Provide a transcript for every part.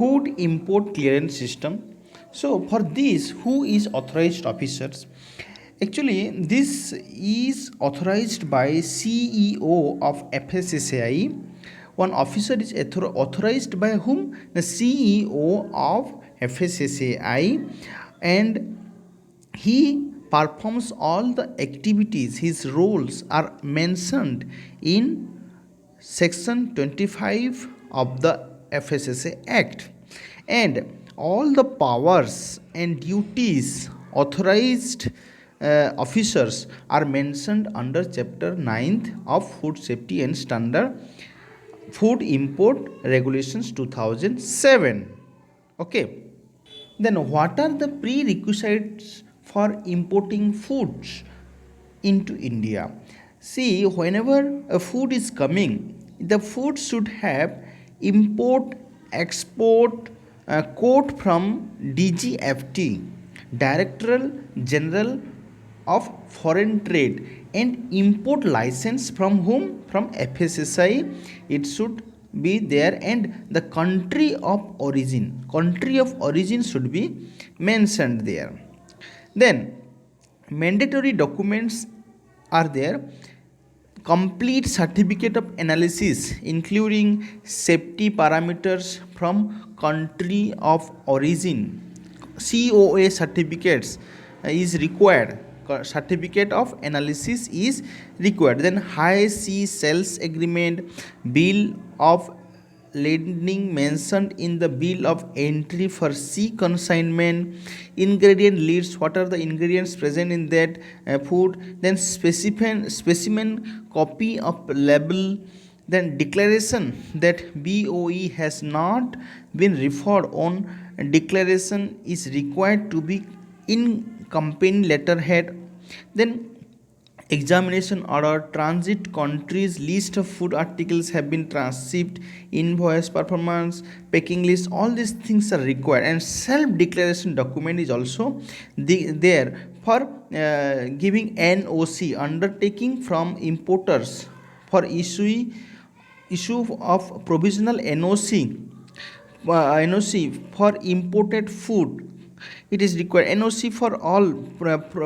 food import clearance system. So for this, who is authorized officers? Actually, this is authorized by CEO of FSSAI. One officer is authorized by whom? The CEO of FSSAI, and he performs all the activities. His roles are mentioned in section 25 of the FSSA Act, and all the powers and duties authorized officers are mentioned under chapter 9th of Food Safety and Standard Food Import Regulations 2007. Okay. Then what are the prerequisites for importing foods into India? See, whenever a food is coming, the food should have import export code from DGFT, Directorate General of Foreign Trade, and import license from whom? From FSSAI. It should be there, and the country of origin should be mentioned there. Then mandatory documents are there: complete certificate of analysis including safety parameters from country of origin. COA certificates is required. Certificate of analysis is required. Then high sea sales agreement, bill of lading mentioned in the bill of entry for sea consignment, ingredient lists, what are the ingredients present in that food, then specimen copy of label, then declaration that BOE has not been referred on declaration is required to be in company letterhead. Then examination order, transit countries, list of food articles have been transhipped, invoice, performance, packing list, all these things are required, and self declaration document is also there for giving NOC, undertaking from importers for issue of provisional NOC for imported food. It is required. NOC for all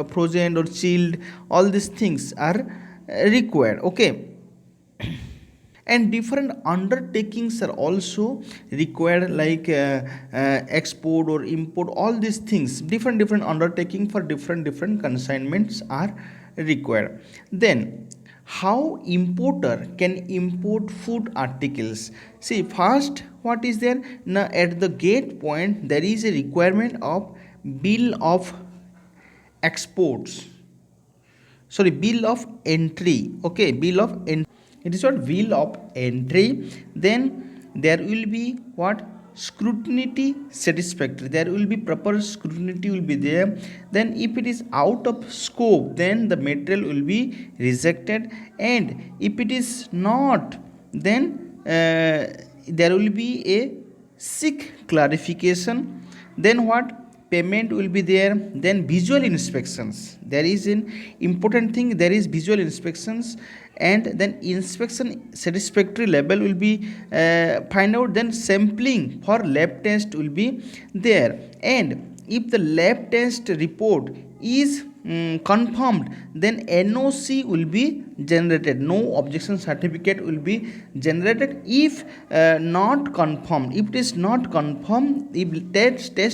frozen or chilled, all these things are required. Okay. And different undertakings are also required, like export or import, all these things, different undertaking for different consignments are required. Then how importer can import food articles? See, first, what is there? Now at the gate point there is a requirement of bill of exports, bill of entry. Okay, bill of entry, it is what? Bill of entry. Then there will be what? Scrutiny satisfactory, there will be proper scrutiny will be there. Then if it is out of scope, then the material will be rejected, and if it is not, then there will be a seek clarification. Then what? Payment will be there. Then visual inspections, there is an important thing, there is visual inspections, and then inspection satisfactory level will be find out. Then sampling for lab test will be there, and if the lab test report is confirmed, then NOC will be generated, no objection certificate will be generated. If not confirmed, if it is not confirmed, if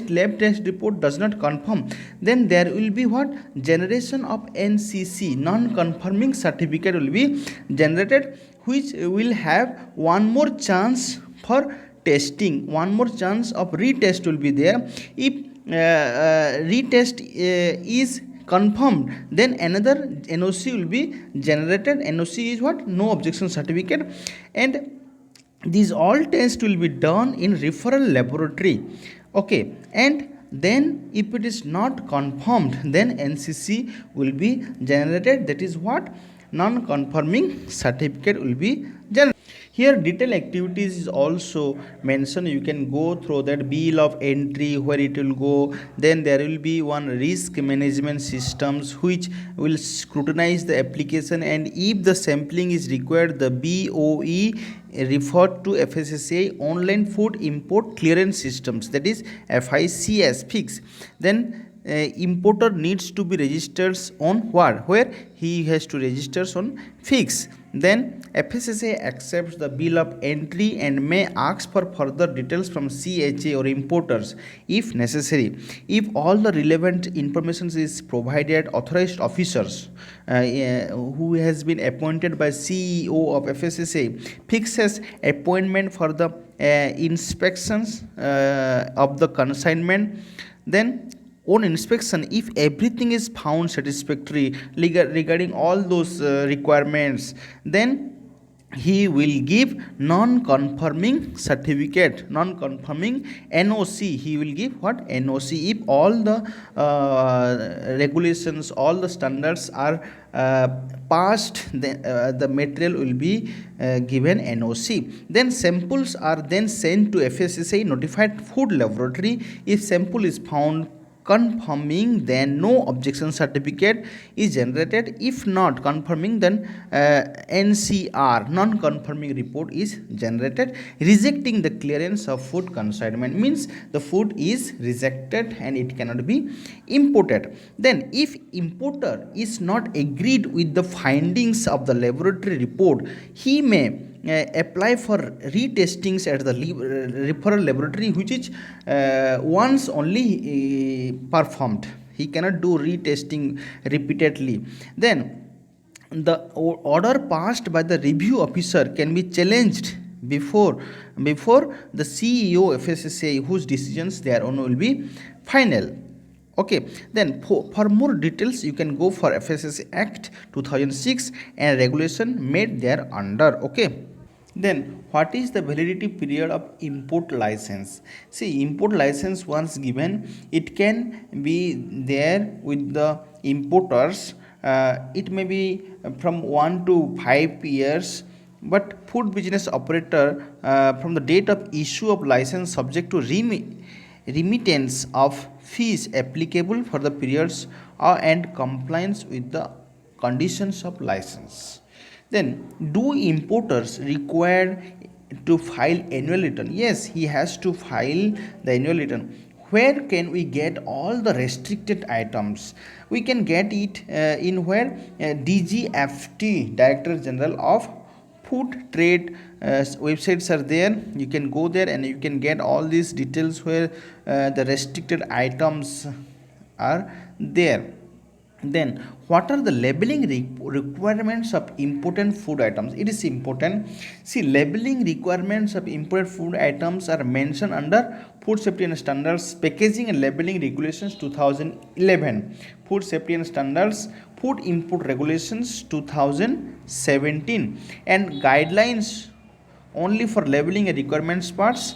lab test report does not confirm, then there will be what? Generation of NCC, non confirming certificate will be generated, which will have one more chance for testing, one more chance of retest will be there. If retest is confirmed, then another NOC will be generated. NOC is what? No objection certificate. And these all tests will be done in referral laboratory. Okay, and then if it is not confirmed, then NCC will be generated, that is what? Non-confirming certificate will be generated. Here detailed activities is also mentioned. You can go through that bill of entry, where it will go. Then there will be one risk management systems which will scrutinize the application, and if the sampling is required, the BOE referred to FSSAI online food import clearance systems, that is FICS fix. Then importer needs to be registered on where he has to register on fix. Then FSSAI accepts the bill of entry and may ask for further details from CHA or importers if necessary. If all the relevant information is provided, authorized officers who has been appointed by CEO of FSSAI fixes appointment for the inspections of the consignment. Then on inspection, if everything is found satisfactory regarding all those requirements, then he will give non-confirming certificate, non-confirming NOC. He will give what? NOC. If all the regulations, all the standards are passed, then the material will be given NOC. Then samples are then sent to FSSAI notified food laboratory. If sample is found confirming, then no objection certificate is generated. If not confirming, then NCR, non-confirming report is generated, rejecting the clearance of food consignment. Means the food is rejected and it cannot be imported. Then if importer is not agreed with the findings of the laboratory report, he may apply for retestings at the referral laboratory, which is once only performed. He cannot do retesting repeatedly. Then the order passed by the review officer can be challenged before the CEO FSSAI, whose decisions thereon will be final. Okay, then for more details you can go for FSSAI Act 2006 and regulation made there under. Okay, then what is the validity period of import license? See, import license once given, it can be there with the importers. It may be from 1 to 5 years, but food business operator from the date of issue of license subject to remittance of fees applicable for the periods and compliance with the conditions of license. Then, do importers require to file annual return? Yes, he has to file the annual return. Where can we get all the restricted items? We can get it in where DGFT, Director General of Food Trade websites are there. You can go there and you can get all these details where the restricted items are there. Then what are the labeling requirements of imported food items? It is important. See, labeling requirements of imported food items are mentioned under Food Safety and Standards Packaging and Labeling Regulations 2011, Food Safety and Standards Food Import Regulations 2017, and guidelines only for labeling and requirements parts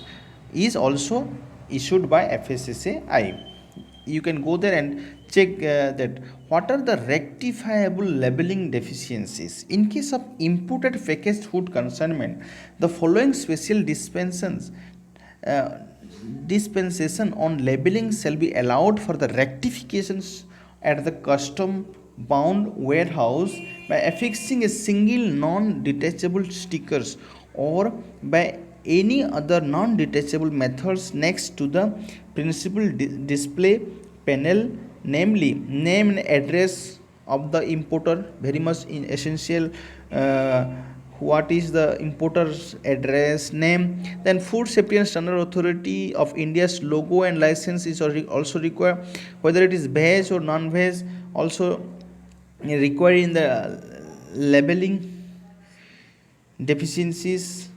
is also issued by FSSAI. You can go there and check that what are the rectifiable labeling deficiencies. In case of imported packaged food consignment, the following special dispensation on labeling shall be allowed for the rectifications at the custom bound warehouse by affixing a single non-detachable stickers or by any other non-detachable methods next to the principal display panel, namely name and address of the importer. Very much essential. What is the importer's address, name? Then Food Safety and Standard Authority of India's logo and license is also required, whether it is veg or non-veg, also required in the labeling deficiencies.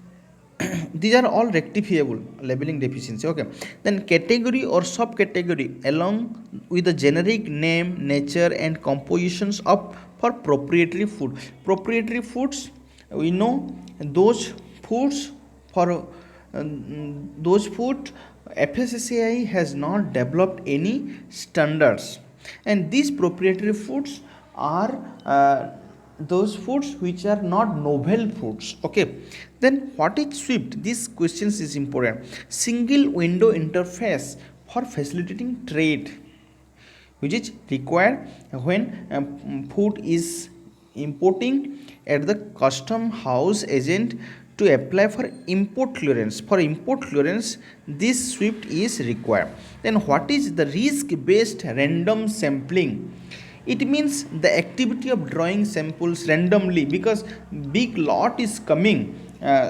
These are all rectifiable labeling deficiency. Okay, then category or subcategory along with the generic name, nature and compositions of for proprietary food. Proprietary foods, we know those foods for those food FSSAI has not developed any standards, and these proprietary foods are those foods which are not novel foods. Okay, then what is SWIFT? This questions is important. Single window interface for facilitating trade, which is required when food is importing at the custom house agent to apply for import clearance. For import clearance, this SWIFT is required. Then what is the risk-based random sampling? It means the activity of drawing samples randomly, because big lot is coming.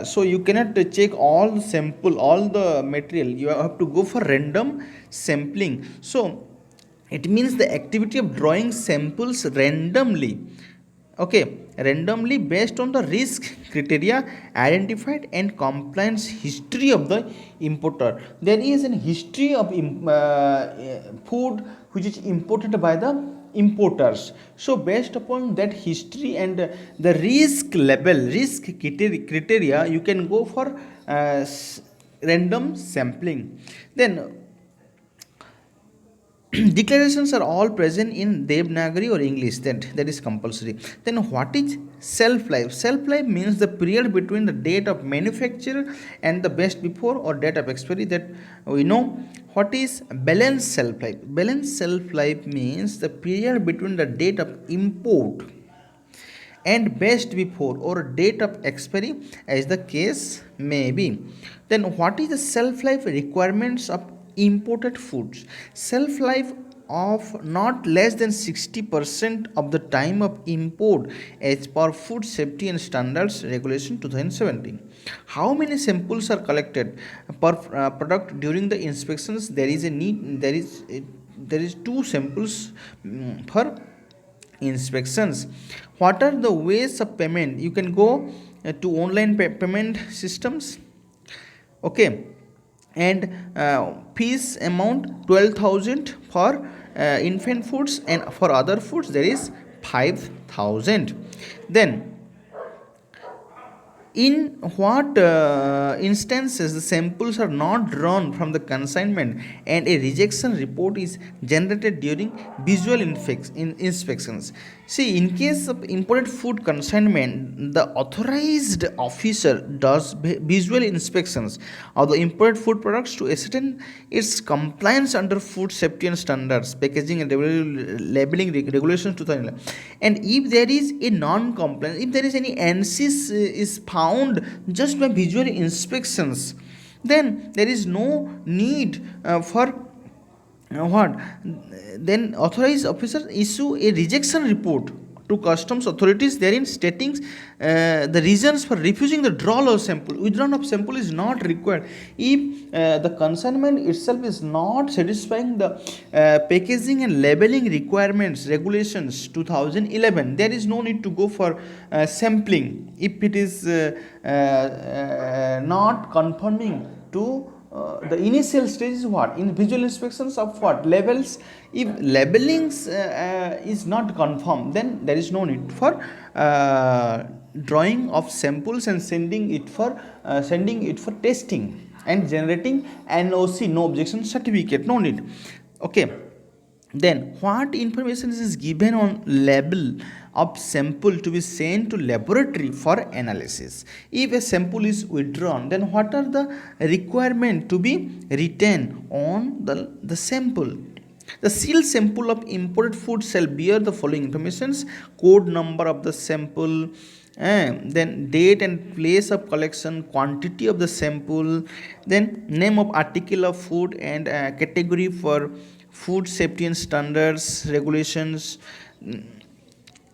So you cannot check all the sample, all the material. You have to go for random sampling. So it means the activity of drawing samples randomly, okay, randomly based on the risk criteria identified and compliance history of the importer. There is a history of food which is imported by the importers. So based upon that history and the risk level, risk criteria, you can go for random sampling. Then declarations are all present in Devanagari or English, that is compulsory. Then what is shelf life? Shelf life means the period between the date of manufacture and the best before or date of expiry, that we know. What is balance shelf life? Balance shelf life means the period between the date of import and best before or date of expiry, as the case may be. Then what is the shelf life requirements of imported foods? Shelf life of not less than 60% of the time of import as per Food Safety and Standards Regulation 2017. How many samples are collected per product during the inspections? There is a need, there is two samples per inspections. What are the ways of payment? You can go to online payment systems, okay, and fees amount 12,000 for infant foods, and for other foods there is 5,000. Then in what instances the samples are not drawn from the consignment and a rejection report is generated during visual inspections? See, in case of imported food consignment, the authorized officer does visual inspections of the imported food products to ascertain its compliance under food safety and standards, packaging and labeling regulations 2011. And if there is a non-compliance, if there is any ANSYS is found just by visual inspections, then there is no need for what? Then authorized officers issue a rejection report to customs authorities, therein stating the reasons for refusing the withdrawal of sample. Withdrawal of sample is not required if the consignment itself is not satisfying the packaging and labeling requirements regulations 2011. There is no need to go for sampling if it is not conforming to the initial stage is what? In visual inspections of what? Labels. If labelings is not confirmed, then there is no need for drawing of samples and sending it for testing and generating NOC, no objection certificate. No need. Okay. Then what information is given on label of sample to be sent to laboratory for analysis? If a sample is withdrawn, then what are the requirement to be written on the sample? The sealed sample of imported food shall bear the following informations: code number of the sample, then date and place of collection, quantity of the sample, then name of article of food and category for food safety and standards regulations,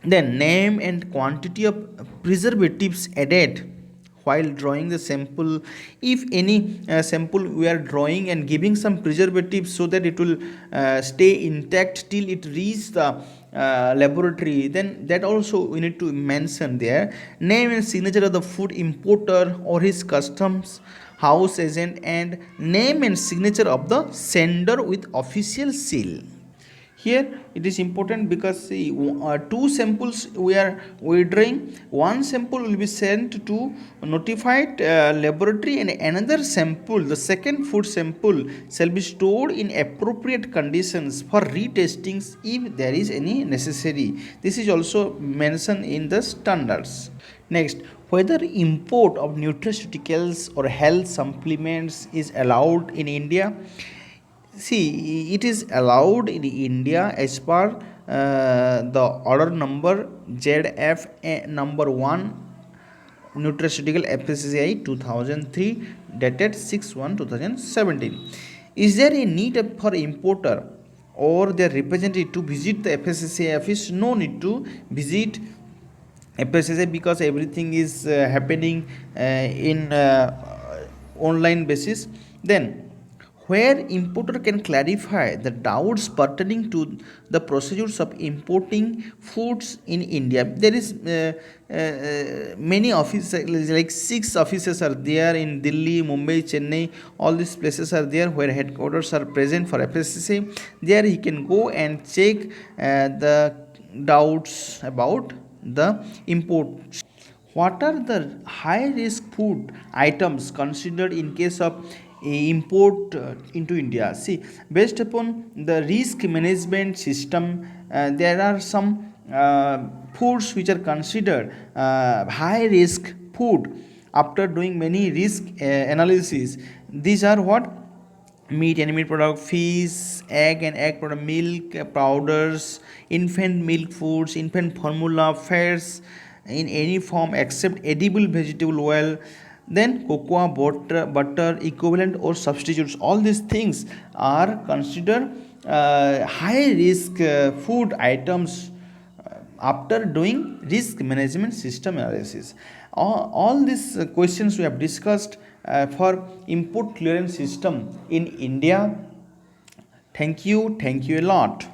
then name and quantity of preservatives added while drawing the sample. If any sample we are drawing and giving some preservatives so that it will stay intact till it reaches the laboratory, then that also we need to mention there. Name and signature of the food importer or his customs house agent, and name and signature of the sender with official seal. Here it is important because see, two samples we are withdrawing. One sample will be sent to notified laboratory, and another sample, the second food sample, shall be stored in appropriate conditions for retesting if there is any necessary. This is also mentioned in the standards. Next, whether import of nutraceuticals or health supplements is allowed in India. See, it is allowed in India as per the order number ZF number 1 Nutraceutical FSSAI 2003 dated 6/1/2017. Is there a need for importer or their representative to visit the FSSAI office? No need to visit FSSAI because everything is happening in online basis. Then where importer can clarify the doubts pertaining to the procedures of importing foods in India. There is many offices, like 6 offices are there in Delhi, Mumbai, Chennai. All these places are there where headquarters are present for FSSA. There he can go and check the doubts about the import. What are the high risk food items considered in case of import into India? See, based upon the risk management system, there are some foods which are considered high risk food after doing many risk analysis. These are what? Meat, animal product, fish, egg and egg product, milk, powders, infant milk foods, infant formula, fats in any form except edible vegetable oil, then cocoa, butter equivalent or substitutes. All these things are considered high risk food items after doing risk management system analysis. All these questions we have discussed for import clearance system in India. Thank you a lot.